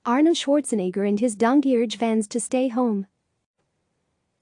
Arnold Schwarzenegger and his donkey urge fans to stay home.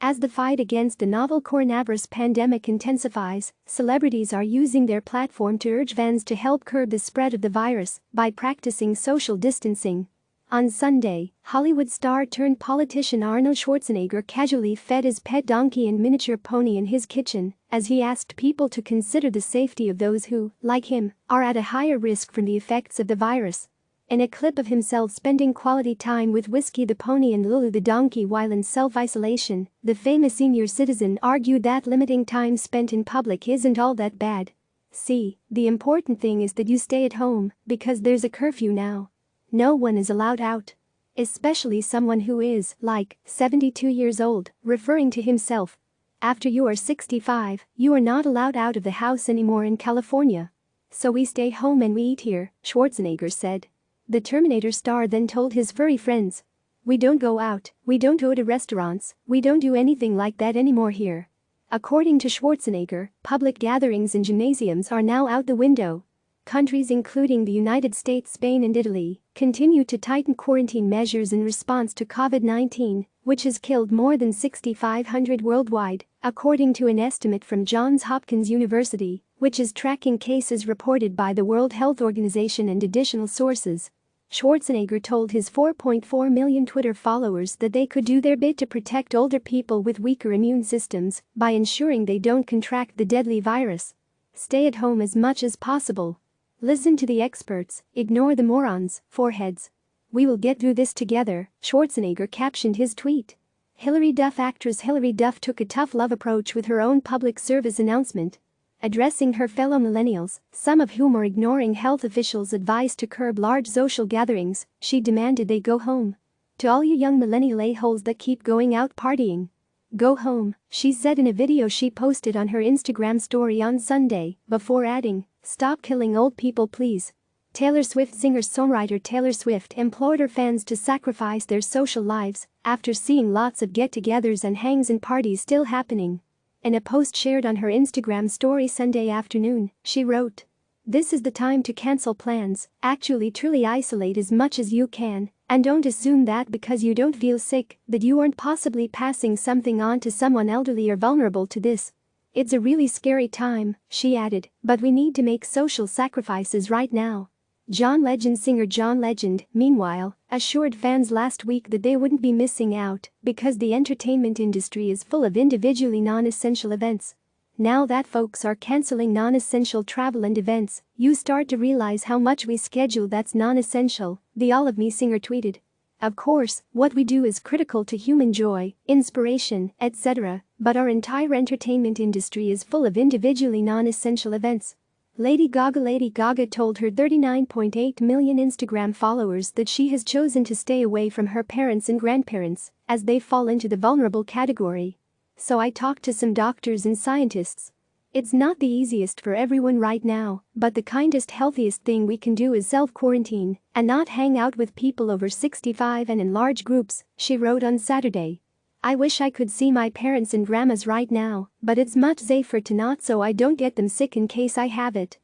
As the fight against the novel coronavirus pandemic intensifies, celebrities are using their platform to urge fans to help curb the spread of the virus by practicing social distancing. On Sunday, Hollywood star turned politician Arnold Schwarzenegger casually fed his pet donkey and miniature pony in his kitchen as he asked people to consider the safety of those who, like him, are at a higher risk from the effects of the virus. In a clip of himself spending quality time with Whiskey the pony and Lulu the donkey while in self-isolation, the famous senior citizen argued that limiting time spent in public isn't all that bad. "See, the important thing is that you stay at home, because there's a curfew now. No one is allowed out. Especially someone who is, like, 72 years old," referring to himself. "After you are 65, you are not allowed out of the house anymore in California. So we stay home and we eat here," Schwarzenegger said. The Terminator star then told his furry friends, "We don't go out, we don't go to restaurants, we don't do anything like that anymore here." According to Schwarzenegger, public gatherings and gymnasiums are now out the window. Countries including the United States, Spain and Italy continue to tighten quarantine measures in response to COVID-19, which has killed more than 6,500 worldwide, according to an estimate from Johns Hopkins University, which is tracking cases reported by the World Health Organization and additional sources. Schwarzenegger told his 4.4 million Twitter followers that they could do their bit to protect older people with weaker immune systems by ensuring they don't contract the deadly virus. "Stay at home as much as possible. Listen to the experts, ignore the morons, foreheads. We will get through this together," Schwarzenegger captioned his tweet. Hilary Duff Actress Hilary Duff took a tough love approach with her own public service announcement. Addressing her fellow millennials, some of whom are ignoring health officials' advice to curb large social gatherings, she demanded they go home. "To all you young millennial a-holes that keep going out partying, go home," she said in a video she posted on her Instagram story on Sunday, before adding, "Stop killing old people please." Taylor Swift singer-songwriter Taylor Swift implored her fans to sacrifice their social lives after seeing lots of get-togethers and hangs and parties still happening. In a post shared on her Instagram story Sunday afternoon, she wrote, "This is the time to cancel plans, actually truly isolate as much as you can, and don't assume that because you don't feel sick that you aren't possibly passing something on to someone elderly or vulnerable to this. It's a really scary time," she added, "but we need to make social sacrifices right now." Singer John Legend, meanwhile, assured fans last week that they wouldn't be missing out because the entertainment industry is full of individually non-essential events. "Now that folks are canceling non-essential travel and events, you start to realize how much we schedule that's non-essential," the All of Me singer tweeted. "Of course, what we do is critical to human joy, inspiration, etc., but our entire entertainment industry is full of individually non-essential events." Lady Gaga told her 39.8 million Instagram followers that she has chosen to stay away from her parents and grandparents as they fall into the vulnerable category. "So I talked to some doctors and scientists. It's not the easiest for everyone right now, but the kindest, healthiest thing we can do is self-quarantine and not hang out with people over 65 and in large groups," she wrote on Saturday. "I wish I could see my parents and grandmas right now, but it's much safer to not so I don't get them sick in case I have it."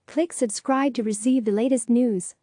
Click subscribe to receive the latest news.